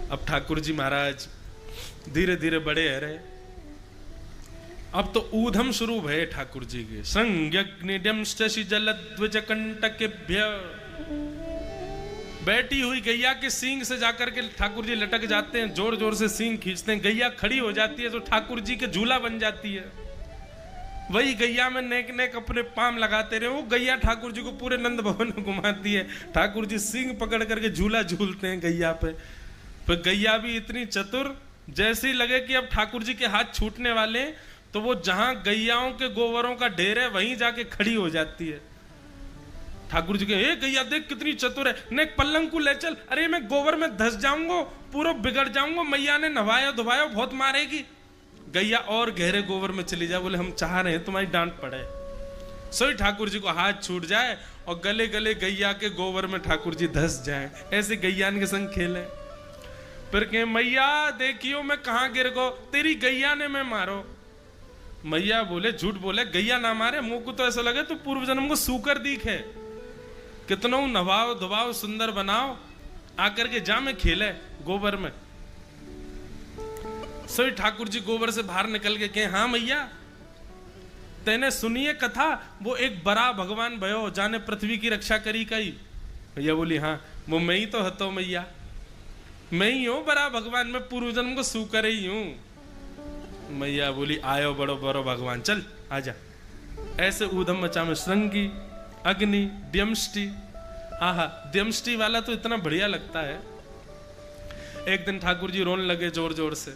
अब ठाकुर जी महाराज धीरे धीरे बड़े है रहे। अब तो ऊधम शुरू भये ठाकुर जी के। संज्ञग्निड्यम शशि जलध्वज कंटकेभ्य। बैठी हुई गैया के सींग से जाकर के ठाकुर जी लटक जाते हैं, जोर जोर से सींग खींचते हैं। गैया खड़ी हो जाती है तो ठाकुर जी के झूला बन जाती है। वही गैया में नेक नेक अपने पाम लगाते रहे। वो गैया ठाकुर जी को पूरे नंद भवन में घुमाती है। ठाकुर जी सींग पकड़ करके झूला झूलते हैं गैया पे। पर गैया भी इतनी चतुर, जैसे ही लगे कि अब ठाकुर जी के हाथ छूटने वाले, तो वो जहां गैयाओं के गोबरों का ढेर है वहीं जाके खड़ी हो जाती है। ठाकुर जी के, ए गैया देख कितनी चतुर है, नेक पल्लंग को ले चल। अरे मैं गोबर में धस जाऊंगा, पूरा बिगड़ जाऊंगा, मैया ने नवाया धुवाया बहुत मारेगी। गैया और गहरे गोबर में चली जाए। बोले हम चाह रहे हैं तुम्हारी डांट पड़े। सोई ठाकुर जी को हाथ छूट जाए और गले गले गैया के गोबर में ठाकुर जी धस जाए। ऐसे गैयान के संग खेले। फिर कहे मैया देखियो मैं कहां गिर गो, तेरी गैया ने मैं मारो। मैया बोले झूठ बोले, गैया ना मारे, मुंह को तो ऐसा लगे तो पूर्व जन्म को सूकर दिखे। कितनों नवाओ धुवाओ सुंदर बनाओ, आकर के जा में खेले गोबर में। सोई ठाकुर जी गोबर से बाहर निकल के कहे, हाँ मैया तेने सुनिए कथा, वो एक बड़ा भगवान भयो जाने पृथ्वी की रक्षा करी कई। मैया बोली हाँ वो मैं ही तो हतो मैया, मैं ही हूं बड़ा भगवान, मैं पूर्व जन्म को सूकर ही हूं। मैया बोली आयो बड़ो बड़ो भगवान, चल आजा। ऐसे ऊधम मचा में श्रृंगी अग्नि द्यमष्टि। आहा द्यमष्टि वाला तो इतना बढ़िया लगता है। एक दिन ठाकुर जी रोने लगे जोर जोर से।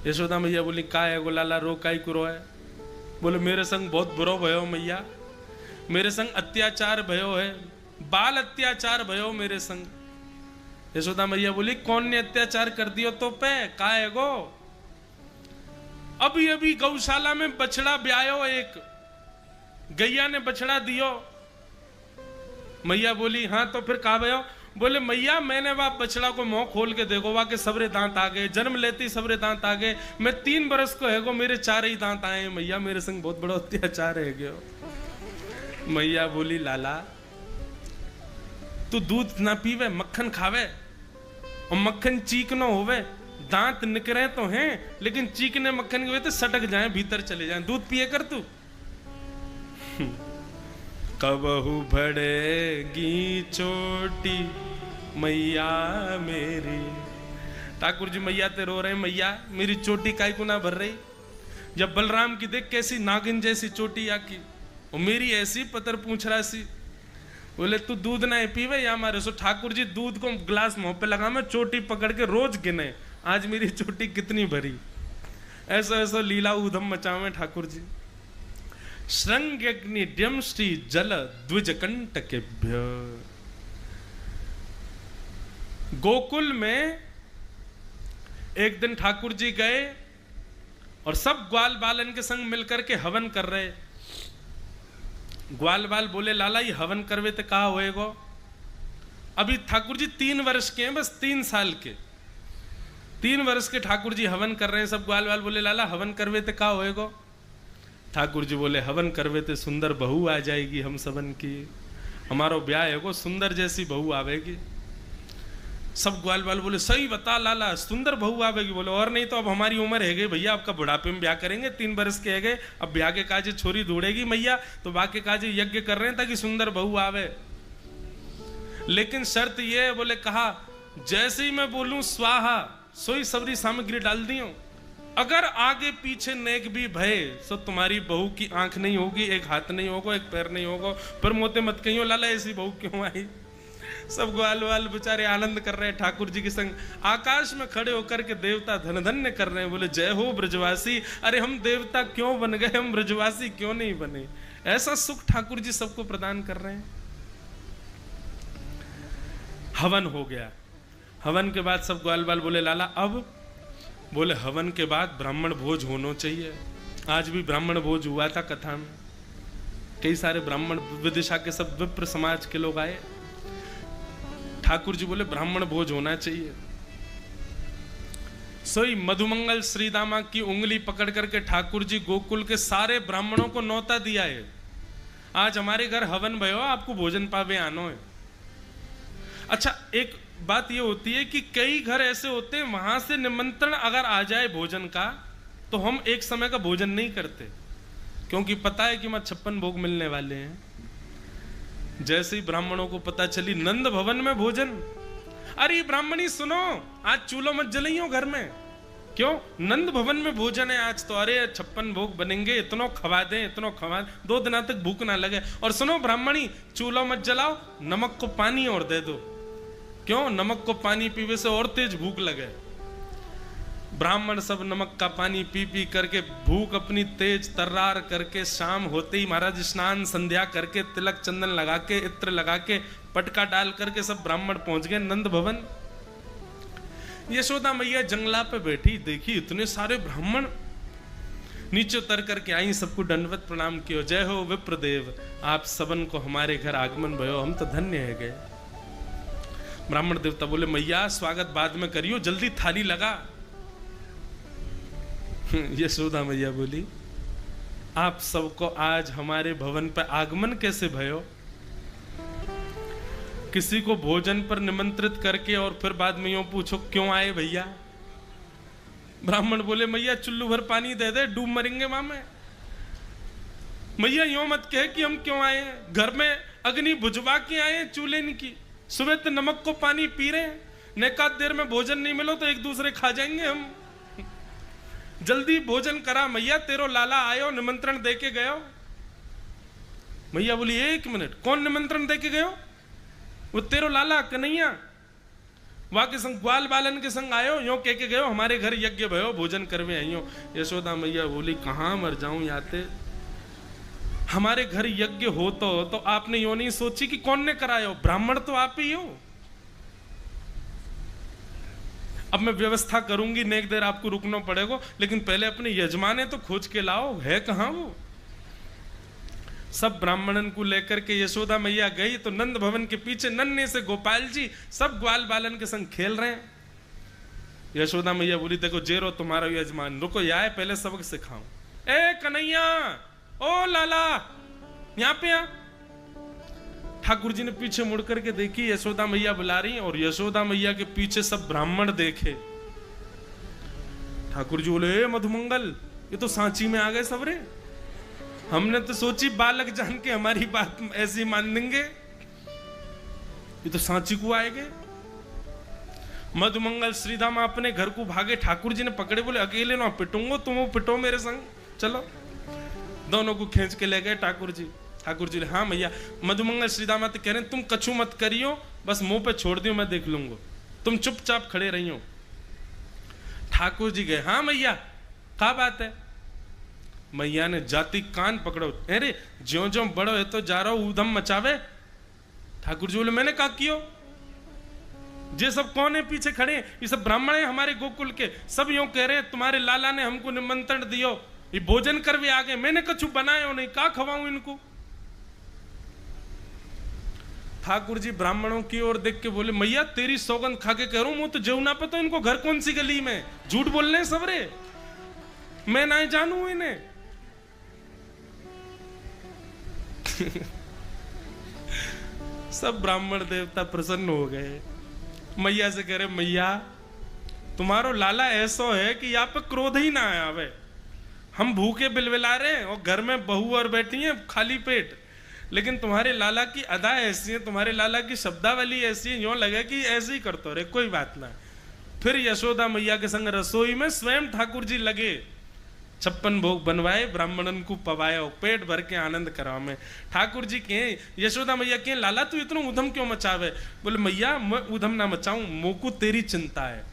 यशोदा मैया बोली का है गोलाला, रो काई को रो है? बोले मेरे संग बहुत बुरो भयो मैया, मेरे संग अत्याचार भयो है, बाल अत्याचार भयो मेरे संग। यशोदा मैया बोली कौन ने अत्याचार कर दियो तो पे का है गो? अभी अभी गौशाला में बछड़ा ब्यायो, एक गैया ने बछड़ा दियो। मैया बोली हाँ तो फिर का भयो? बोले मैया मैंने वह बछड़ा को मुंह खोल के देखो, वहां के सबरे दांत आ गए, जन्म लेते ही सबरे दांत आ गए। मैं 3 बरस को है गो, मेरे 4 ही दांत आए। मैया मेरे संग बहुत बड़ा अत्याचार है गयो। मैया बोली लाला तू दूध ना पीवे, मक्खन खावे, और मक्खन चीकनो होवे। दांत निकरे तो हैं लेकिन चीकने मक्खन के वजह से सटक जाए, भीतर चले जाए। दूध पिए कर तू। कबहू बढ़ेगी चोटी मैया मेरी। ठाकुर जी मैया ते रो रहे, मैया मेरी चोटी काई को ना भर रही? जब बलराम की देख कैसी नागिन जैसी चोटी आकी, और मेरी ऐसी पतर पूछ रहा सी। बोले तू दूध ना पीवे या मारे सो? ठाकुर जी दूध को गिलास मुंह पे लगा, मैं चोटी पकड़ के रोज गिने आज मेरी चोटी कितनी भरी। ऐसा ऐसा लीला ऊधम मचावे ठाकुर जी। श्रृंग्यग्नि द्यमष्टि जल द्विज कंटकेभ्य। गोकुल में एक दिन ठाकुर जी गए और सब ग्वाल बालन के संग मिलकर के हवन कर रहे। ग्वाल बाल बोले लाला ये हवन करवे तो कहा होएगो? अभी ठाकुर जी 3 वर्ष के हैं, बस 3 साल के, 3 वर्ष के ठाकुर जी हवन कर रहे हैं। सब ग्वाल बाल बोले लाला हवन करवे तो कहा होएगो? ठाकुर जी बोले हवन करवे तो सुंदर बहू आ जाएगी हम सबन की, हमारो ब्याह है वो सुंदर जैसी बहू आवेगी। सब ग्वाल बाल बोले सही बता लाला सुंदर बहू आवेगी? बोले और नहीं तो अब हमारी उम्र है गई भैया, आपका बुढ़ापे में ब्याह करेंगे, 3 बरस के है गए, अब ब्याह के काजे छोरी ढूंढेगी मैया, तो बाकी काजे यज्ञ कर रहे हैं ताकि सुंदर बहू आवे। लेकिन शर्त ये है, बोले कहा जैसे ही मैं बोलूं स्वाहा सोई सबरी सामग्री डाल दी। अगर आगे पीछे नेक भी भय तो तुम्हारी बहू की आंख नहीं होगी, एक हाथ नहीं होगा, एक पैर नहीं होगा। पर मोते मत कहियो लाला ऐसी बहू क्यों आई। सब ग्वाल वाल बेचारे आनंद कर रहे हैं ठाकुर जी के संग। आकाश में खड़े होकर के देवता धन धन्य कर रहे हैं, बोले जय हो ब्रजवासी। अरे हम देवता क्यों बन गए, हम ब्रजवासी क्यों नहीं बने। ऐसा सुख ठाकुर जी सबको प्रदान कर रहे हैं। हवन हो गया। हवन के बाद सब ग्वाल बाल बोले लाला अब? बोले हवन के बाद ब्राह्मण भोज होना चाहिए। आज भी ब्राह्मण भोज हुआ था कथा में, कई सारे ब्राह्मण विदिशा के सब विप्र समाज के लोग आए। ठाकुर जी बोले ब्राह्मण भोज होना चाहिए। सोई मधुमंगल श्रीदामा की उंगली पकड़ करके ठाकुर जी गोकुल के सारे ब्राह्मणों को न्योता दिया है, आज हमारे घर हवन भयो, आपको भोजन पावे आनो है। अच्छा एक बात ये होती है कि कई घर ऐसे होते हैं वहां से निमंत्रण अगर आ जाए भोजन का तो हम एक समय का भोजन नहीं करते, क्योंकि पता है कि वहां 56 भोग मिलने वाले हैं। जैसे ही ब्राह्मणों को पता चली नंद भवन में भोजन, अरे ब्राह्मणी सुनो, आज चूल्हा मत जलाइयो घर में, क्यों? नंद भवन में भोजन है आज तो। अरे 56 भोग बनेंगे, इतनो खवा दें, इतनो खवा दें, 2 दिन तक भूख ना लगे। और सुनो ब्राह्मणी, चूल्हा मत जलाओ, नमक को पानी और दे दो, क्यों? नमक को पानी पीवे से और तेज भूख लगे। ब्राह्मण सब नमक का पानी पी पी करके भूख अपनी तेज तर्रार करके, शाम होते ही महाराज स्नान संध्या करके, तिलक चंदन लगा के, इत्र लगा के, पटका डाल करके सब ब्राह्मण पहुंच गए नंद भवन। यशोदा मैया जंगला पे बैठी, देखी इतने सारे ब्राह्मण, नीचे उतर करके आई, सबको दंडवत प्रणाम कियो। जय हो विप्रदेव, आप सबन को हमारे घर आगमन भयो, हम तो धन्य है गए। ब्राह्मण देवता बोले मैया स्वागत बाद में करियो, जल्दी थाली लगा। यशोदा मैया बोली आप सबको आज हमारे भवन पर आगमन कैसे भयो? किसी को भोजन पर निमंत्रित करके और फिर बाद में यूं पूछो क्यों आए भैया? ब्राह्मण बोले मैया चुल्लू भर पानी दे दे, डूब मरेंगे वहां में। मैया यूं मत कहे कि हम क्यों आए, घर में अग्नि बुझवा के आए चूल्हे की। सुबह तो नमक को पानी पी रहे हैं, नेकात देर में भोजन नहीं मिलो तो एक दूसरे खा जाएंगे हम। जल्दी भोजन करा मैया, तेरो लाला आयो निमंत्रण दे के गयो। मैया बोली 1 मिनट, कौन निमंत्रण दे के गयो? वो तेरो लाला कन्हैया, वहां के संग ग्वाल बालन के संग आयो, यो कह के गयो हमारे घर यज्ञ भयो, भोजन करवे आइयो। यशोदा मैया बोली कहां मर जाऊं याते, हमारे घर यज्ञ हो तो आपने यो नहीं सोची कि कौन ने करायो? ब्राह्मण तो आप ही हो। अब मैं व्यवस्था करूंगी, नेक देर आपको रुकना पड़ेगा, लेकिन पहले अपने यजमाने तो खोज के लाओ, है कहां वो? सब ब्राह्मणन को लेकर के यशोदा मैया गई तो नंद भवन के पीछे नन्हे से गोपाल जी सब ग्वाल बालन के संग खेल रहे हैं। यशोदा मैया बोली देखो जेरो तुम्हारा यजमान, रुको यार पहले सबक सिखाऊं। ए कन्हैया, ओ लाला, यहां पे आ। ठाकुर जी ने पीछे मुड़ करके देखी, यशोदा मैया बुला रही, और यशोदा मैया के पीछे सब ब्राह्मण देखे। ठाकुर जी बोले ए मधुमंगल, ये तो सांची में आ गए सबरे, हमने तो सोची बालक जान के हमारी बात ऐसी मान देंगे, ये तो सांची को आएंगे। मधुमंगल श्रीधाम अपने घर को भागे, ठाकुर जी ने पकड़े, बोले अकेले ना पिटूंगो, तुम वो पिटो मेरे संग, चलो। दोनों को खींच के ले गए ठाकुर जी। ठाकुर जी हाँ मैया। मधुमंगल श्रीदामा तो कह रहे हैं तुम कछु मत करियो, बस मुंह पे छोड़ दियो, मैं देख लूंगा, तुम चुपचाप खड़े रहियो। ठाकुर जी गए, हाँ मैया क्या बात है? मैया ने जाति कान पकड़ो, अरे ज्यो ज्यो बड़ो है तो जा रहा हूं उधम मचावे। ठाकुर जी बोले मैंने क्या कियो? ये सब कौन है पीछे खड़े? ये सब ब्राह्मण है हमारे गोकुल के, सब यूं कह रहे हैं तुम्हारे लाला ने हमको निमंत्रण दियो, ये भोजन कर भी आ गए, मैंने कछु बनाया नहीं, क्या खवाऊं इनको? ठाकुर जी ब्राह्मणों की ओर देख के बोले मैया तेरी सौगंध खा के कह रहा हूं, मुंह तो जमुना पे तो इनको घर कौन सी गली में, झूठ बोल रहे हैं सबरे, मैं ना जानू इन्हें। सब ब्राह्मण देवता प्रसन्न हो गए, मैया से कह रहे मैया तुम्हारो लाला ऐसो है कि यहाँ पे क्रोध ही ना आवे, हम भूखे बिलबिला रहे हैं और घर में बहू और बैठी हैं खाली पेट, लेकिन तुम्हारे लाला की अदा ऐसी है, तुम्हारे लाला की शब्दावली ऐसी है, यूं लगे कि ऐसे ही करते रहे, कोई बात ना। फिर यशोदा मैया के संग रसोई में स्वयं ठाकुर जी लगे, 56 भोग बनवाए, ब्राह्मणन को पवायो, पेट भर के आनंद कराओ में। ठाकुर जी के यशोदा मैया के लाला तू इतना उधम क्यों मचावे? बोले मैया मैं उधम ना मचाऊं, मोको तेरी चिंता है,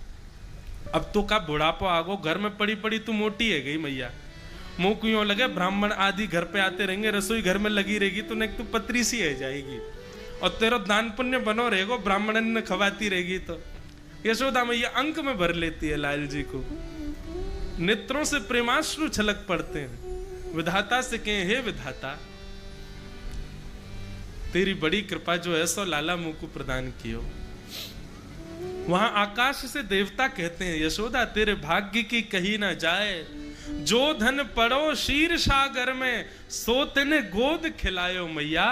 अब तो का बुढ़ापा आगो, घर में पड़ी पड़ी तू मोटी है गई मैया, मुंह को यूं लगे ब्राह्मण आदि घर पे आते रहेंगे, रसोई घर में लगी रहेगी तो तू पतरी सी है जाएगी, और तेरा दान पुण्य बनो रहेगा, ब्राह्मणन ने खवाती रहेगी। तो यशोदा मैया अंक में भर लेती है लाल जी को, नेत्रों से प्रेमाश्रु छलक पड़ते हैं, विधाता से कहे हे विधाता तेरी बड़ी कृपा जो ऐसा लाला मुंह को प्रदान कियो। वहां आकाश से देवता कहते हैं यशोदा तेरे भाग्य की कही ना जाए, जो धन पड़ो शीर सागर में सो तेने गोद खिलायो मैया,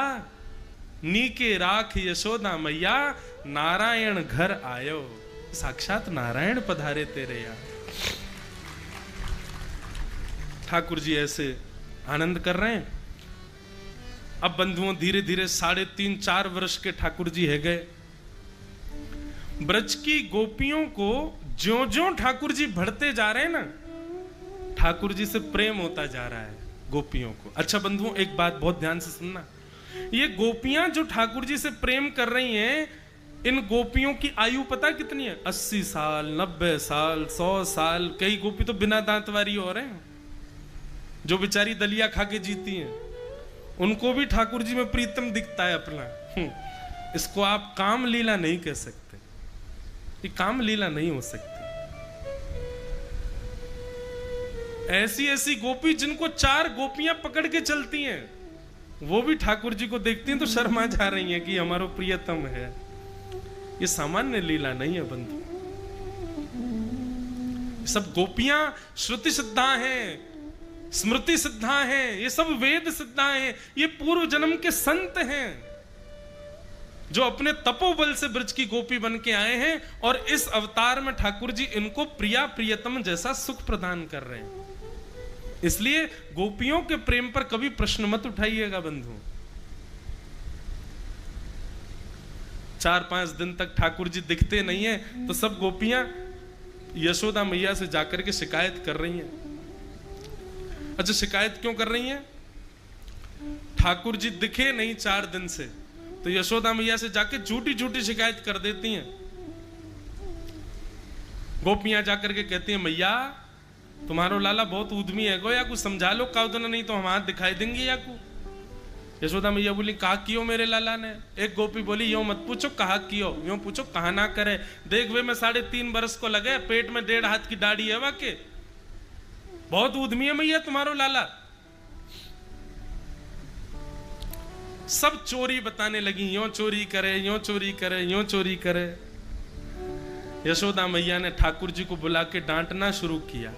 नीके राख यशोदा मैया नारायण घर आयो। साक्षात नारायण पधारे तेरे यहाँ। ठाकुर जी ऐसे आनंद कर रहे हैं। अब बंधुओं धीरे धीरे 3.5-4 वर्ष के ठाकुर जी है गए। ब्रज की गोपियों को ज्यों-ज्यों ठाकुर जी बढ़ते जा रहे हैं ना, ठाकुर जी से प्रेम होता जा रहा है गोपियों को। अच्छा बंधुओं, एक बात बहुत ध्यान से सुनना, ये गोपियां जो ठाकुर जी से प्रेम कर रही हैं, इन गोपियों की आयु पता कितनी है? 80 साल, 90 साल, 100 साल। कई गोपी तो बिना दांत वाली हो रहे हैं, जो बेचारी दलिया खा के जीती हैं, उनको भी ठाकुर जी में प्रीतम दिखता है अपना। इसको आप काम लीला नहीं कह सकते, ये काम लीला नहीं हो सकती। ऐसी ऐसी गोपी जिनको 4 गोपियां पकड़ के चलती हैं, वो भी ठाकुर जी को देखती हैं तो शर्मा जा रही हैं कि हमारा प्रियतम है। ये सामान्य लीला नहीं है बंधु। सब गोपियां श्रुति सिद्धा हैं, स्मृति सिद्धा हैं, ये सब वेद सिद्धा हैं, ये पूर्व जन्म के संत हैं जो अपने तपोबल से ब्रज की गोपी बन के आए हैं, और इस अवतार में ठाकुर जी इनको प्रिया प्रियतम जैसा सुख प्रदान कर रहे हैं। इसलिए गोपियों के प्रेम पर कभी प्रश्न मत उठाइएगा बंधु। 4-5 दिन तक ठाकुर जी दिखते नहीं है तो सब गोपियां यशोदा मैया से जाकर के शिकायत कर रही हैं। अच्छा, शिकायत क्यों कर रही हैं? ठाकुर जी दिखे नहीं 4 दिन से, तो यशोदा मैया से जाके झूठी झूठी शिकायत कर देती हैं। गोपियां जाकर के कहती हैं, मैया तुम्हारो लाला बहुत उद्यमी है गो, या कुछ समझा लो काउदना, नहीं तो हम हाथ दिखाई देंगे या को। यशोदा मैया बोली, कहा कियो मेरे लाला ने? एक गोपी बोली, यो मत पूछो कहा कियो, यो पूछो कहा ना करे। देख वे में 3.5 बरस को लगे, पेट में 1.5 हाथ की दाढ़ी है वाके, बहुत उद्यमी है मैया तुम्हारो लाला। सब चोरी बताने लगी, यो चोरी करे, यो चोरी करे, यो चोरी करे। यशोदा मैया ने ठाकुर जी को बुला के डांटना शुरू किया,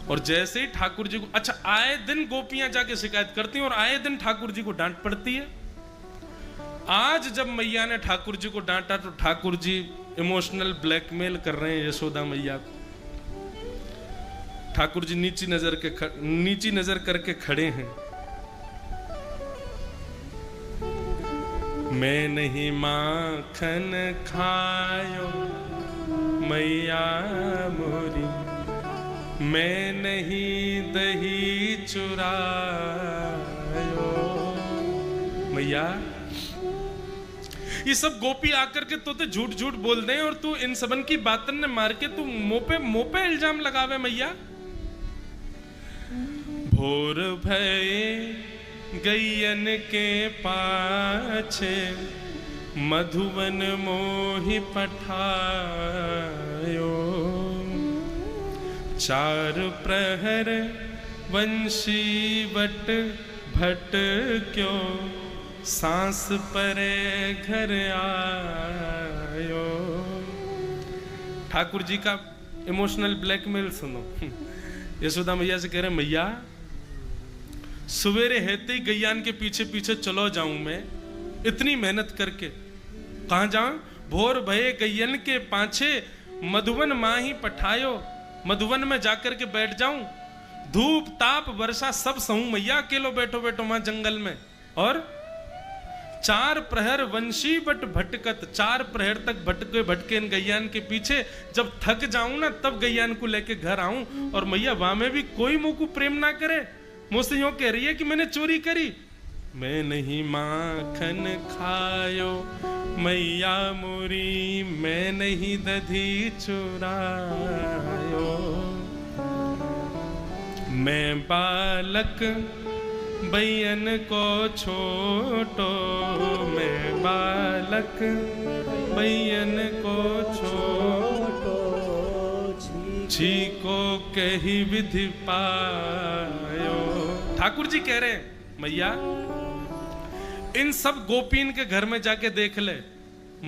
और जैसे ही ठाकुर जी को, अच्छा आए दिन गोपियां जाके शिकायत करती हैं और आए दिन ठाकुर जी को डांट पड़ती है। आज जब मैया ने ठाकुर जी को डांटा तो ठाकुर जी इमोशनल ब्लैकमेल कर रहे हैं यशोदा मैया को। ठाकुर जी नीची नजर करके खड़े हैं। मैं नहीं माखन खायो मैया मोरी, मैं नहीं दही चुरायो। मैया ये सब गोपी आकर के तो झूठ झूठ बोल दें और तू इन सबन की बातन ने मार के तू मुंह पे इल्जाम लगावे मैया। भोर भये गैयन के पाछे, मधुवन मोहि पठायो। 4 प्रहर वंशी वट भट क्यों, सांस परे घर आयो। ठाकुर जी का इमोशनल ब्लैकमेल सुनो। यशोदा मैया से कह रहे, मैया सवेरे हेते ही गैयान के पीछे पीछे चलो जाऊं मैं, इतनी मेहनत करके। कहां जाऊं? भोर भये गैयन के पाछे, मधुवन माही पठायो। मधुवन में जाकर के बैठ जाऊं, धूप ताप वर्षा सब सहूं मैया, अकेलो बैठो बैठो वहां जंगल में। और 4 प्रहर वंशी बट भटकत, 4 प्रहर तक भटके भटके इन गैयान के पीछे, जब थक जाऊं ना तब गैयान को लेके घर आऊं। और मैया वहां में भी कोई मुंह को प्रेम ना करे, मुझसे यूं कह रही है कि मैंने चोरी करी। मैं नहीं माखन खायो मैया मोरी, मैं नहीं दधी चुरायो। मैं बालक बैयन को छोटो, मैं बालक बैयन को छोटो, छीको कही विधि पायो। ठाकुर जी कह रहे हैं, मैया इन सब गोपीन के घर में जाके देख ले,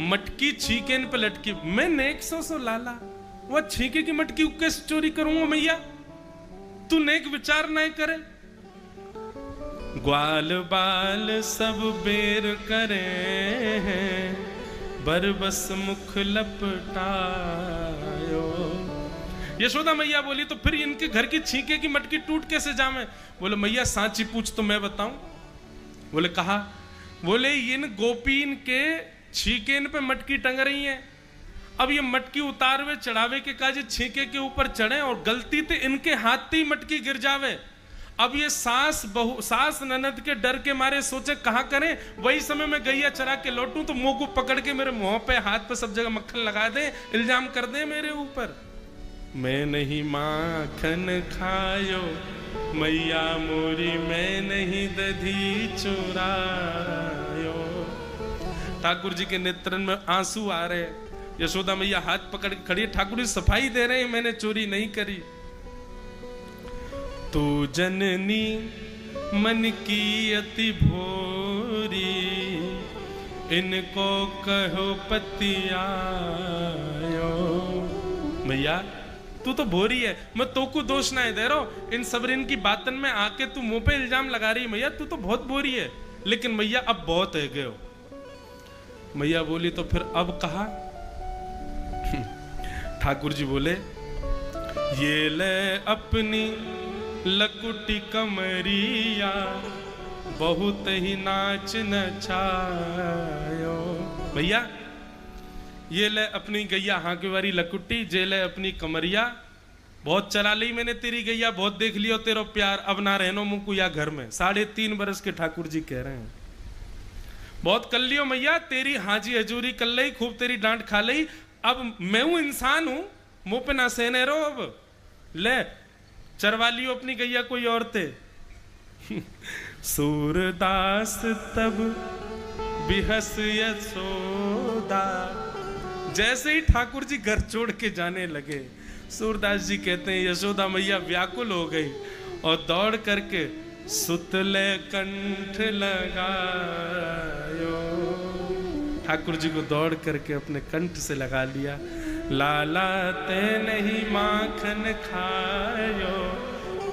मटकी छीके इन पे लटकी। मैं नेक सो लाला, वो छीके की मटकी कैसे चोरी करूंगा मैया? तू नेक विचार नहीं करे। ग्वाल बाल सब बेर करे हैं, बरबस मुख लपटायो। यशोदा मैया बोली तो फिर इनके घर की छींके की मटकी टूट कैसे जावे? बोले मैया सांची पूछ तो मैं बताऊं। बोले कहा? बोले इन गोपीन के छींके पे मटकी टंग रही है, अब ये मटकी उतारवे चढ़ावे के काज छींके के ऊपर चढ़े और गलती से इनके हाथ ही मटकी गिर जावे। अब ये सास ननद के डर के मारे सोचे कहा करें, वही समय में गैया चरा के लौटूं तो मुंह को पकड़ के मेरे मुंह पे हाथ पे सब जगह मक्खन लगा दे, इल्जाम कर दे मेरे ऊपर। मैं नहीं माखन खायो मैया मोरी, मैं नहीं दधी चुरायो। ठाकुर जी के नेत्रन में आंसू आ रहे। यशोदा मैया हाथ पकड़ के खड़ी, ठाकुर जी सफाई दे रहे हैं, मैंने चोरी नहीं करी। तू जननी मन की अति भोरी, इनको कहो पतियायो। मैया तू तो भोरी है, मैं तो को दोष ना दे रहा हूं, इन सबरिन की बातन में आके तू मुंह पे इल्जाम लगा रही। मैया तू तो बहुत भोरी है, लेकिन मैया अब बहुत है गए हो। मैया बोली तो फिर अब कहा? ठाकुर जी बोले ये ले अपनी लकुटी कमरिया, बहुत ही नाच नचायो। भैया ये ले अपनी गैया हांके वाली लकुटी, जे ले अपनी कमरिया, बहुत चला ली मैंने तेरी गैया, बहुत देख लियो तेरा प्यार, अब ना रहनो मुंकू या घर में। 3.5 बरस के ठाकुर जी कह रहे हैं, बहुत कर लियो मैया, तेरी हाजी हजूरी कर ली, खूब तेरी डांट खा ली, अब मैं हूं इंसान हूं, मुंह पे ना सहने रहो, अब ले चरवा लियो अपनी गैया कोई औरतें। सूरदास तब बिहस यशोदा। जैसे ही ठाकुर जी घर छोड़ के जाने लगे, सूरदास जी कहते हैं यशोदा मैया व्याकुल हो गई और दौड़ करके सुतले कंठ लगायो। ठाकुर जी को दौड़ करके अपने कंठ से लगा लिया। लाला ते नहीं माखन खायो,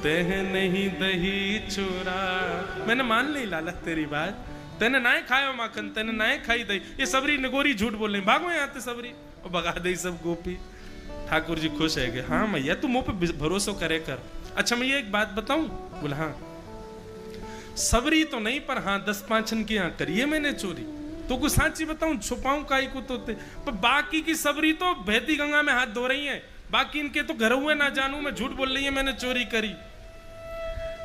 तेह नहीं दही चुरा। मैंने मान ली लाला तेरी बात, तेने ना खायो माखन, तेने ना खाई दही। ये सबरी नगोरी झूठ बोल रही, भागो यहाँ ते सबरी, और भगा दई सब गोपी। ठाकुर जी खुश है कि हाँ मैया तू मुंह पे भरोसा करे कर। अच्छा मैया एक बात बताऊं? बोला हाँ। सबरी तो नहीं, पर हाँ 10 पांचन की यहाँ करिए मैंने चोरी, तो कुछ सांची बताऊं, छुपाऊं काई को तो पर बाकी की सबरी तो बहती गंगा में हाथ धो रही है, बाकी इनके तो घर हुए ना जानू मैं झूठ बोल रही है मैंने चोरी करी।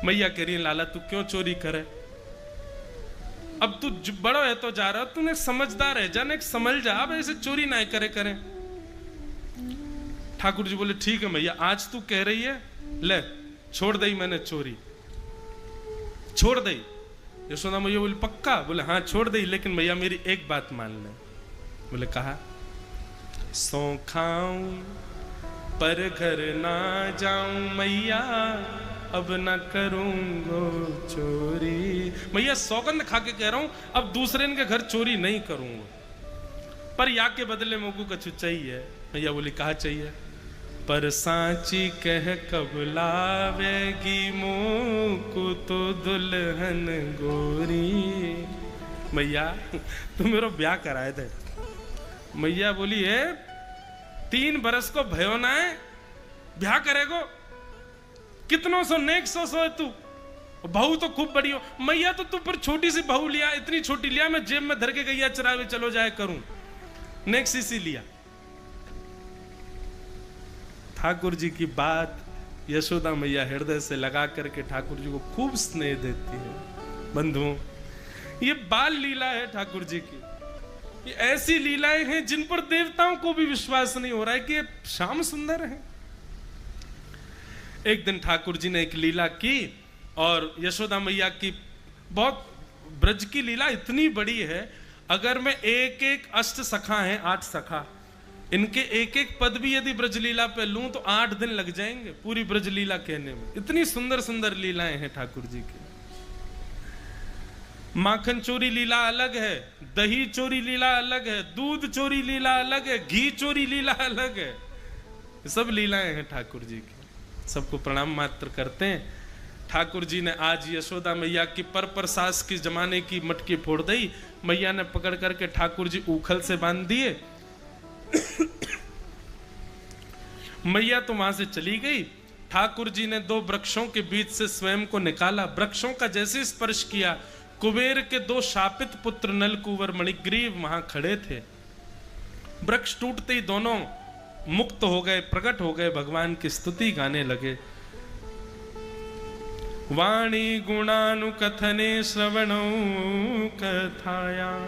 मैया कह रही है लाला तू क्यों चोरी करे, अब तू बड़ो है तो जा रहा, तूने समझदार है जाने समझ जा, अब ऐसे चोरी ना करे करें। ठाकुर जी बोले ठीक है मैया, आज तू कह रही है, ले छोड़ दई मैंने चोरी, छोड़ दई। यशोदा मैया बोले पक्का? बोले हाँ छोड़ दई, लेकिन मैया मेरी एक बात मान ले। बोले कहा? सौ खाऊं पर घर ना जाऊं मैया, अब ना करूंगो चोरी। मैया सौगंध खा के कह रहा हूं, अब दूसरे के घर चोरी नहीं करूंगा, पर या के बदले मुझको कछु चाहिए। मैया बोली कहा चाहिए? पर सांची कह कब लावेगी मुझको तो दुल्हन गोरी। मैया तू मेरा ब्याह कराए थे। मैया बोली है 3 बरस को भयो ना है, ब्याह करेगो? कितनों सौ नेक सौ है तू, बहू तो खूब बड़ी हो। मैया तो तू पर छोटी सी बहू लिया, इतनी छोटी लिया मैं जेब में धर के गैया चरावे चलो जाए करूं, नेक सी लिया। ठाकुर जी की बात यशोदा मैया हृदय से लगा करके ठाकुर जी को खूब स्नेह देती है। बंधुओं ये बाल लीला है ठाकुर जी की, ये ऐसी लीलाएं हैं जिन पर देवताओं को भी विश्वास नहीं हो रहा है कि ये श्याम सुंदर है। एक दिन ठाकुर जी ने एक लीला की और यशोदा मैया की बहुत ब्रज की लीला इतनी बड़ी है, अगर मैं एक एक अष्ट सखा हैं 8 सखा, इनके एक एक पद भी यदि ब्रजलीला पे लूं तो 8 दिन लग जाएंगे पूरी ब्रजलीला कहने में। इतनी सुंदर सुंदर लीलाएं हैं ठाकुर जी की। माखन चोरी लीला अलग है, दही चोरी लीला अलग है, दूध चोरी लीला अलग है, घी चोरी लीला अलग है। सब लीलाएं हैं ठाकुर जी की। सबको प्रणाम मात्र करते हैं। ठाकुर जी ने आज यशोदा मैया की पर सास की जमाने की मटकी फोड़ दी। मैया ने पकड़ करके ठाकुर जी उखल से बांध दिए। मैया तो वहां से चली गई। ठाकुर जी ने 2 वृक्षों के बीच से स्वयं को निकाला। वृक्षों का जैसे स्पर्श किया, कुबेर के 2 शापित पुत्र नलकुंवर मणिग्रीव वहां खड़े थे। वृक्ष टूटते ही दोनों मुक्त हो गए, प्रकट हो गए, भगवान की स्तुति गाने लगे। वाणी गुणानुकथने श्रवणौ कथायां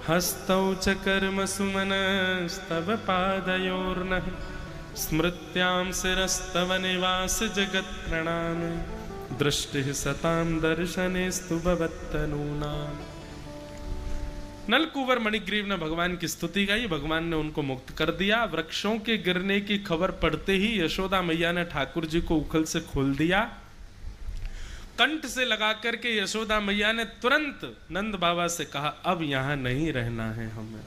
हस्तौ च कर्म सुमनस्तव पादयोर्नः स्मृत्यां शिरस्तव निवास जगत् प्रणाम दृष्टिः सतां दर्शनेस्तु भवत्तनूनाम्। नलकुंवर मणिग्रीव ने भगवान की स्तुति गाई, भगवान ने उनको मुक्त कर दिया। वृक्षों के गिरने की खबर पड़ते ही यशोदा मैया ने ठाकुर जी को उखल से खोल दिया। कंठ से लगा करके यशोदा मैया ने तुरंत नंद बाबा से कहा, अब यहां नहीं रहना है हमें,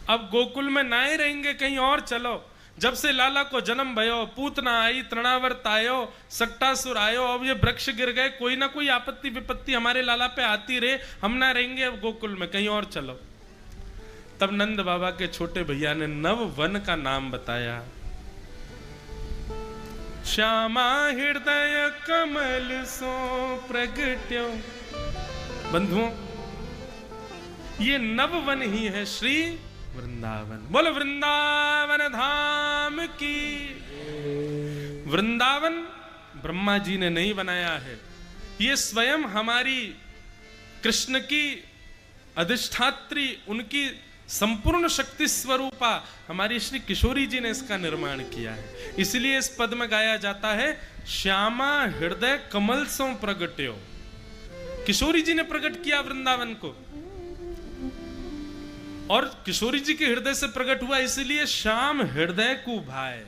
अब गोकुल में ना ही रहेंगे, कहीं और चलो। जब से लाला को जन्म भयो, पूतना आई, तृणावर्त आयो, सक्टासुर आयो, अब ये वृक्ष गिर गए, कोई ना कोई आपत्ति विपत्ति हमारे लाला पे आती रहे, हम ना रहेंगे अब गोकुल में, कहीं और चलो। तब नंद बाबा के छोटे भैया ने नव वन का नाम बताया। श्यामा हृदय कमल सो प्रगट्यो। बंधुओं, ये नव वन ही है श्री वृंदावन। बोलो वृंदावन धाम की। वृंदावन ब्रह्मा जी ने नहीं बनाया है, ये स्वयं हमारी कृष्ण की अधिष्ठात्री, उनकी संपूर्ण शक्ति स्वरूपा हमारी श्री किशोरी जी ने इसका निर्माण किया है। इसलिए इस पद में गाया जाता है, श्यामा हृदय कमल सो प्रगट्यो। किशोरी जी ने प्रकट किया वृंदावन को, और किशोरी जी के हृदय से प्रकट हुआ, इसलिए श्याम हृदय को भाए,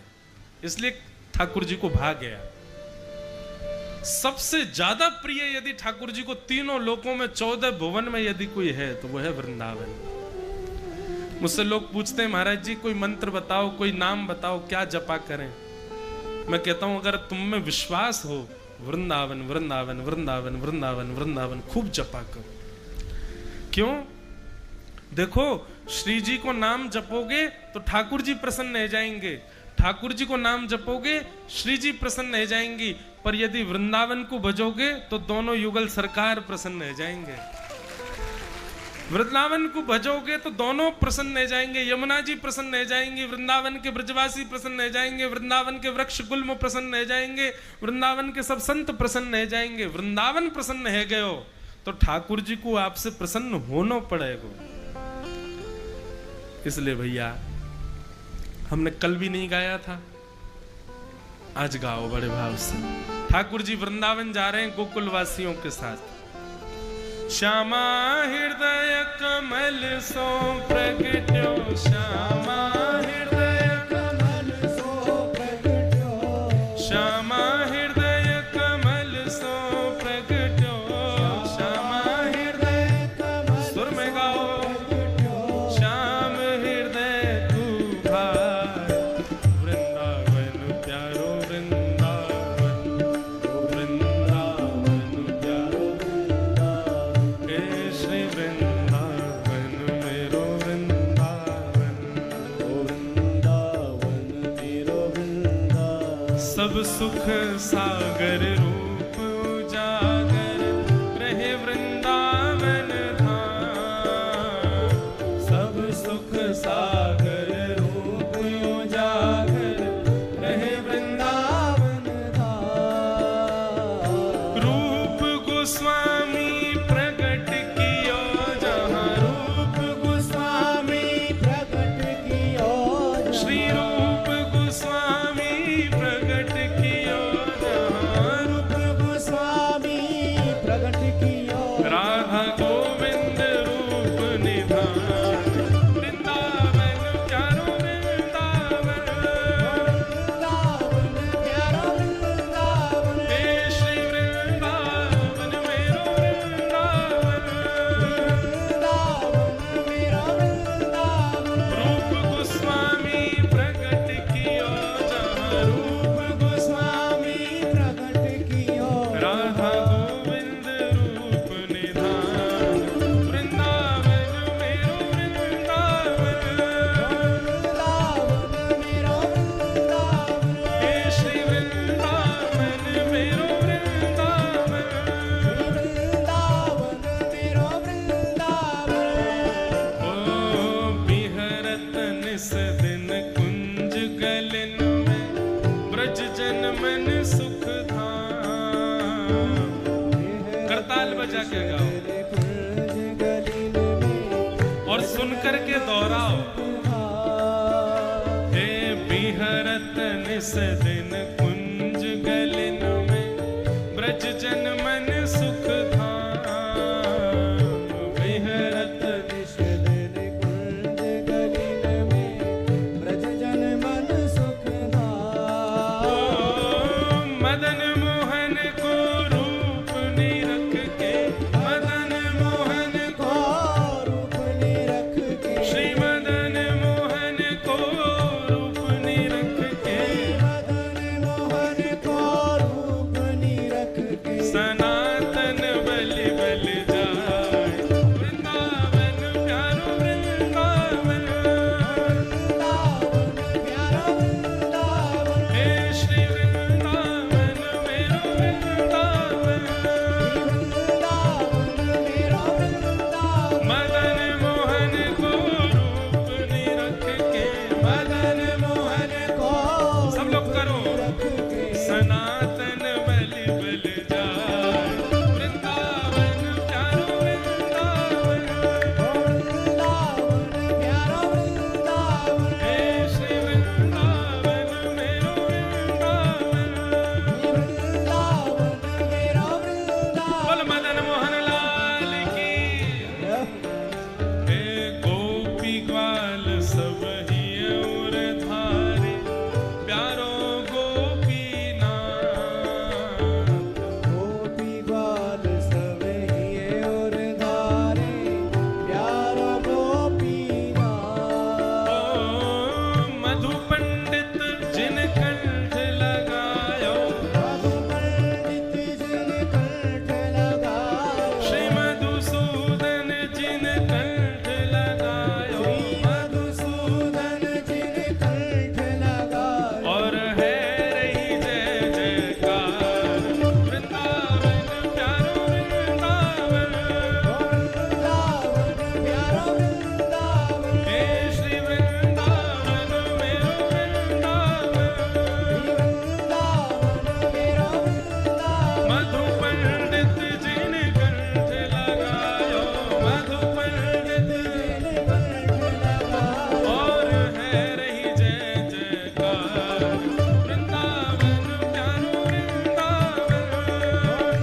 इसलिए ठाकुर जी को भा गया। सबसे ज्यादा प्रिय यदि ठाकुर जी को तीनों लोकों में 14 भुवन में यदि कोई है तो वो है वृंदावन। मुझसे लोग पूछते हैं, महाराज जी कोई मंत्र बताओ, कोई नाम बताओ, क्या जपा करें। मैं कहता हूं, अगर तुम में विश्वास हो, वृंदावन वृंदावन वृंदावन वृंदावन वृंदावन खूब जपा करो। क्यों? देखो, श्री जी को नाम जपोगे तो ठाकुर जी प्रसन्न हो जाएंगे, ठाकुर जी को नाम जपोगे श्री जी प्रसन्न हो जाएंगी, पर यदि वृंदावन को भजोगे तो दोनों युगल सरकार प्रसन्न हो जाएंगे। वृंदावन को भजोगे तो दोनों प्रसन्न हो जाएंगे, यमुना जी प्रसन्न हो जाएंगे, वृंदावन के ब्रजवासी प्रसन्न हो जाएंगे, वृंदावन के वृक्ष गुल्म प्रसन्न हो जाएंगे, वृंदावन के सब संत प्रसन्न हो जाएंगे। वृंदावन प्रसन्न हो गए तो ठाकुर जी को आपसे प्रसन्न होना पड़ेगा। इसलिए भैया, हमने कल भी नहीं गाया था, आज गाओ बड़े भाव से। ठाकुर जी वृंदावन जा रहे हैं गोकुल वासियों के साथ। श्यामा हृदय कमल सो प्रगट्यो, श्यामा हृदय कमल सो प्रगट्यो, श्यामा हृदय कमल सो प्रगट्यो, श्यामा हृदय कमल, सुर में गाओ, श्याम हृदय तू भाई, वृंदावन प्यारो वृंदावन, वृंदावन प्यारो वृंदावन, हे श्री वृंदावन मेरो वृंदावन, वृंदावन मेरो वृंदावन। सब सुख सागर रूप उजागर रहे वृंदावन धाम, सब सुख सागर रूप उजागर रहे वृंदावन धाम। रूप गोस्वामी प्रकट कियो जहाँ, रूप गोस्वामी प्रकट कियो, श्री रूप गोस्वामी प्रकट कियो जहाँ, रूप गोस्वामी प्रकट कियो, राधा गोविंद रूप निधान, वृंदावन प्यारो वृंदावन, वृंदावन प्यारो वृंदावन, हे श्री वृंदावन मेरो वृंदावन, वृंदावन मेरो वृंदावन। रूप गोस्वामी प्रकट कियो जहाँ, गलिन में ब्रज जन मन सुख धाम। करताल बजा के गाओ और सुनकर के दोहराओ। हे बिहरत निस दिन कुंज गलिन में ब्रज जन मन सुख धाम। बिहरत निस दिन कुंज गलिन में ब्रज जन मन सुख धाम। मदन मोहन को रूप निरख के, मदन मोहन को रूप निरख के, श्री मदन मोहन को रूप निरख के, मदन मोहन को रूप निरख के, सनातन बलि बल जाए वृंदावन प्यारो वृंदावन। वृंदावन प्यारो वृंदावन, हे श्री वृंदावन मेरो वृंदावन। वृंदावन मेरो वृंदावन, मदन मोहन को रूप निरख के, मदन मोहन को सब लोग करो। सनातन बलि बल जाए वृंदावन प्यारो वृंदावन। वृंदावन प्यारो वृंदावन, हे श्री वृंदावन मेरो वृंदावन। वृंदावन मेरो वृंदावन, बोल मदन मोहन लाल की। हे गोपी ग्वाल सब ही और धारे प्यारो गोपीनाथ। गोपी ग्वाल सब ही और धारे प्यारो गोपीनाथ। मधु पंडित जिन कंठ लगायो, मधु पंडित जिन कंठ लगायो, श्री मधुसूदन जिन कंठ लगायो, मधुसूदन जिन कंठ लगायो। और है रही जय जयकार वृंदावन प्यारो वृंदावन। वृंदावन प्यारो वृंदावन, हे श्री वृंदावन मेरो वृंदावन। वृंदावन मेरो वृंदावन, मधु पंडित जिन कंठ लगायो, मधु पंडित जिन कंठ लगायो। और है रही जय जयकार वृंदावन प्यारो वृंदावन।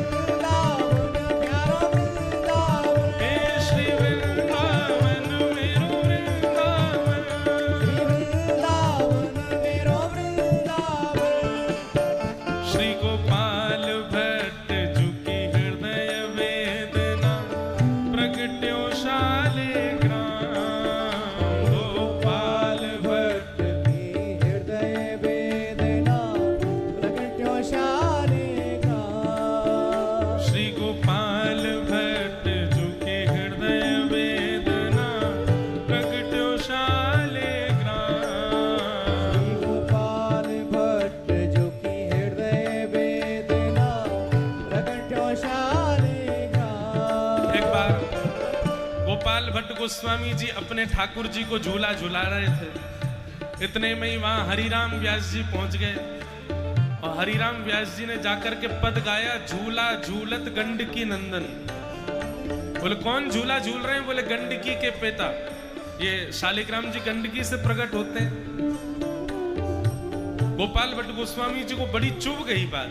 वृंदावन प्यारो वृंदावन, हे श्री वृंदावन मेरो वृंदावन। वृंदावन मेरो वृंदावन। श्री गोपाल भट्ट जुकी हृदय वेदना प्रगट्यो शालिग्राम। गोपाल भट्ट की हृदय वेदना प्रगट्यो शालिग्राम। श्री गोपाल भट्ट जुकी हृदय वेदना प्रगट्यो शालिग्राम। गोपाल भट्ट जुकी हृदय वेदना प्रगट्यो शालिग्राम। एक बार गोपाल भट्ट गोस्वामी जी अपने ठाकुर जी को झूला झूला रहे थे। इतने में ही वहां हरिराम व्यास जी पहुंच गए और हरिराम व्यास जी ने जाकर के पद गाया, झूला झूलत गंडकी नंदन। बोले कौन झूला झूल रहे हैं? बोले गंडकी के पिता। ये शालिग्राम जी गंडकी से प्रकट होते हैं। गोपाल भट्ट गोस्वामी जी को बड़ी चुभ गई बात।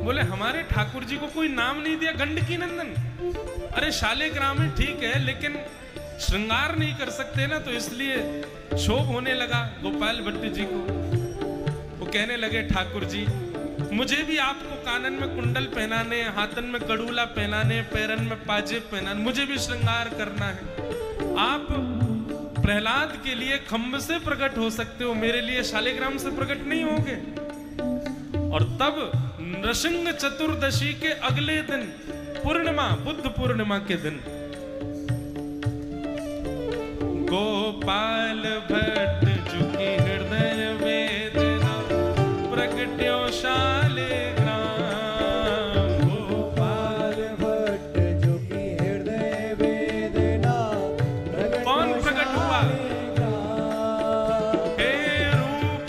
बोले हमारे ठाकुर जी को कोई नाम नहीं दिया गंडकी नंदन? अरे शालिग्राम है ठीक है, लेकिन श्रृंगार नहीं कर सकते ना, तो इसलिए क्षोभ होने लगा गोपाल भट्ट जी को। वो कहने लगे ठाकुर जी मुझे भी आपको कानन में कुंडल पहनाने, हाथन में कड़ूला पहनाने, पैरन में पाजेब पहनाने, मुझे भी श्रृंगार करना है। आप प्रहलाद के लिए खम्भ से प्रकट हो सकते हो, मेरे लिए शालिग्राम से प्रकट नहीं होगे। और तब नृसिंह चतुर्दशी के अगले दिन पूर्णिमा, बुद्ध पूर्णिमा के दिन गोपाल भट्ट जुकी हृदय वेदना प्रगट्यो शालिग्राम। गोपाल भट्ट जुकी हृदय वेदना कौन प्रकट हुआ? हे रूप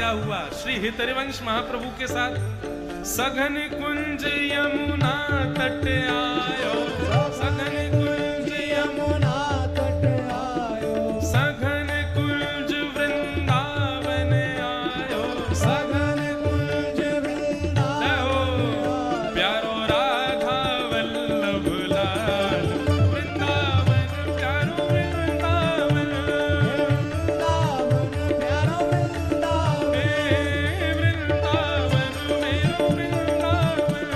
क्या हुआ श्री हितरिवंश महाप्रभु के साथ। सघन कुंज यमुना तट आयो, सघन कुंज यमुना तट आयो, सघन कुंज वृंदावन आयो, सघन कुंज वृंदावन प्यारो राधा वल्लभ लाल, वृंदावन प्यारो वृंदावन, वृंदावन प्यारो वृंदावन, वृंदावन मेरो वृंदावन,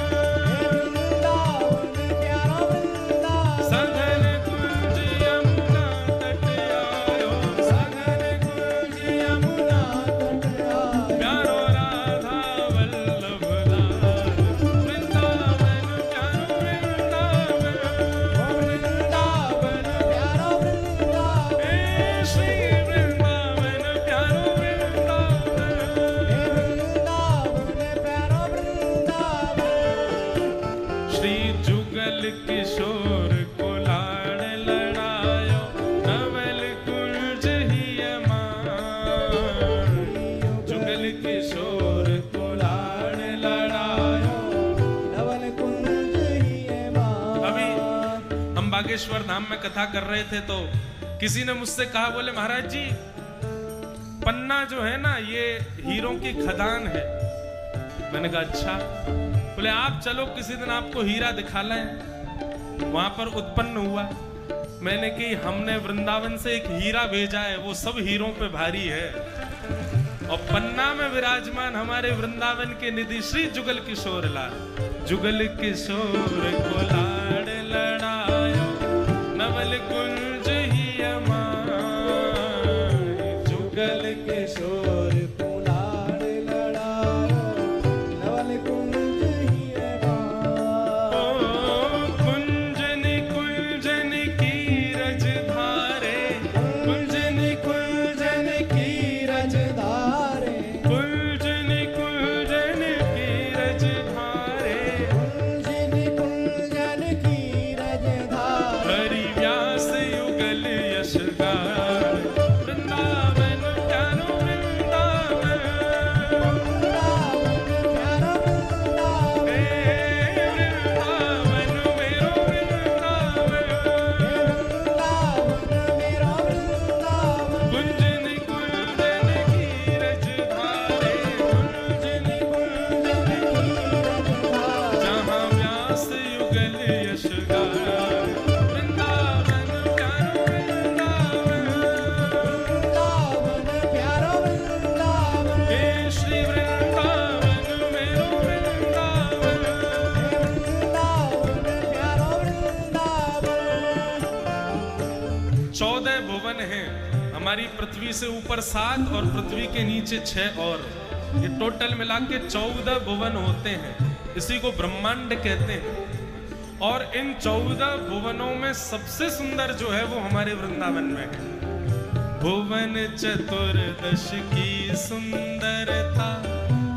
वृंदावन प्यारो वृंदावन। सघन कुंज यमुना तट आयो, सघन कुंज यमुना तट आयो, प्यारो राधा वल्लभ लाल, वृंदावन प्यारो वृंदावन, वृंदावन प्यारो वृंदावन, श्री वृंदावन प्यारो वृंदावन, वृंदावन प्यारो वृंदावन। श्री जुगल किशोर को लाड़ लड़ायो, नवल कुंज ही मान, जुगल किशोर को लाड़ लड़ायो, नवल कुंज ही मान। अभी हम बागेश्वर धाम में कथा कर रहे थे तो किसी ने मुझसे कहा, बोले महाराज जी पन्ना जो है ना ये हीरों की खदान है। मैंने कहा अच्छा। बोले आप चलो किसी दिन आपको हीरा दिखा लाएं। वहां पर उत्पन्न हुआ। मैंने कि हमने वृंदावन से एक हीरा भेजा है, वो सब हीरों पे भारी है। और पन्ना में विराजमान हमारे वृंदावन के निधि श्री जुगल किशोर लाल, जुगल किशोर को लाड़ लड़ायो, नवल कुंज ही अमाय, जुगल किशोर को लाड़ लड़ायो, नवल कुंज ही अमाय। ओ कुंजन कुंजन की रज धारे, कुंजन कुंजन की रज धारे, कुंजन कुंजन की रज धारे, कुंजन कुंजन की रज धारे, हरि व्यास युगल यश गान, वृंदावन प्यारो वृंदावन, वृंदावन प्यारो वृंदावन, वृंदावन मेरो वृंदावन, वृंदावन मेरो वृंदावन। कुंजन कुंजन की रज धारे, कुंजन कुंजन की रज धारे, जहाँ व्यास युगल यश गान, वृंदावन प्यारो वृंदावन, वृंदावन प्यारो वृंदावन, हे श्री वृंदावन मेरो वृंदावन, वृंदावन प्यारो वृंदावन। 14 भुवन हैं हमारी पृथ्वी से ऊपर 7 और पृथ्वी के नीचे 6 और ये टोटल मिला के 14 भुवन होते हैं। इसी को ब्रह्मांड कहते हैं। और इन 14 भुवनों में सबसे सुंदर जो है वो हमारे वृंदावन में है। भुवन चतुर्दश की सुंदरता,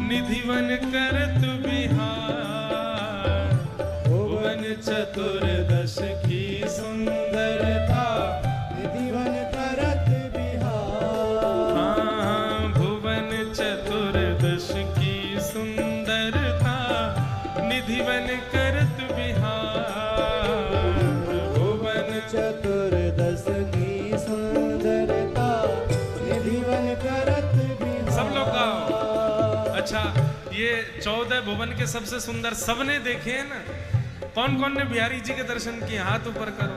निधिवन करत बिहार, भुवन चतुर्दश की सुंदरता, निधिवन करत बिहार। हाँ, भुवन चतुर्दश की सुंदरता, निधिवन करत बिहार, भुवन चतुर्दश की सुंदरता, निधिवन करत बिहार। सब लोग गाओ। अच्छा, ये 14 भुवन के सबसे सुंदर सबने देखे हैं ना। कौन कौन ने बिहारी जी के दर्शन किए? हाथ ऊपर करो।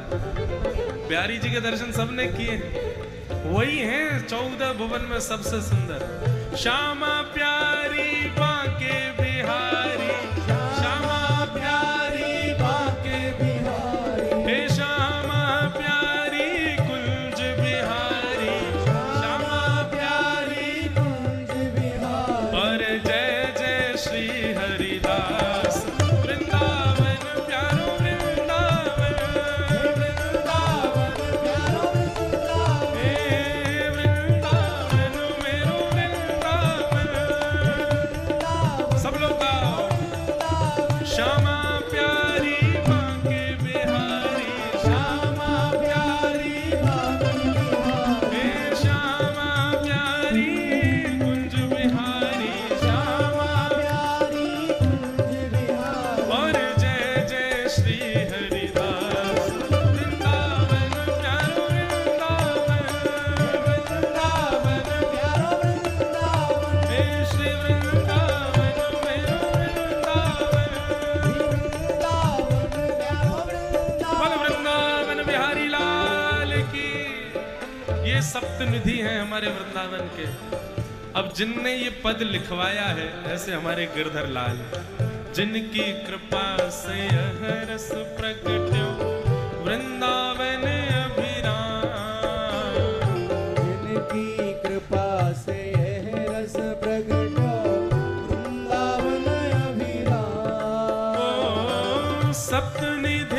बिहारी जी के दर्शन सबने किए। वही हैं 14 भुवन में सबसे सुंदर। श्यामा प्यारी बांके बिहारी, श्यामा प्यारी बांके बिहारी, हे श्यामा प्यारी कुंज बिहारी, श्यामा प्यारी कुंज बिहारी। और जय जय श्री हरिदास, वृंदावन प्यारो वृंदावन, वृंदावन प्यारो वृंदावन, हे वृंदावन मेरो वृंदावन, वृंदावन। सब लोग गाओ। श्यामा प्यारी बांके बिहारी, श्यामा प्यारी बांके बिहारी, हे श्यामा प्यारी कुंज बिहारी। श्री हरिदास वृंदावन प्यारो वृंदावन वृंदावन प्यारो वृंदावन हे श्री वृंदावन मेरो वृंदावन वृंदावन प्यारो वृंदावन बोल वृंदावन बिहारी लाल की। ये सप्तनिधि हैं हमारे वृंदावन के। अब जिनने ये पद लिखवाया है ऐसे हमारे गिरधर लाल, जिनकी कृपा से यह रस प्रगट्यो वृंदावन अभिराम, जिनकी कृपा से यह रस प्रगटो वृंदावन अभिराम। ओ सप्तनिधि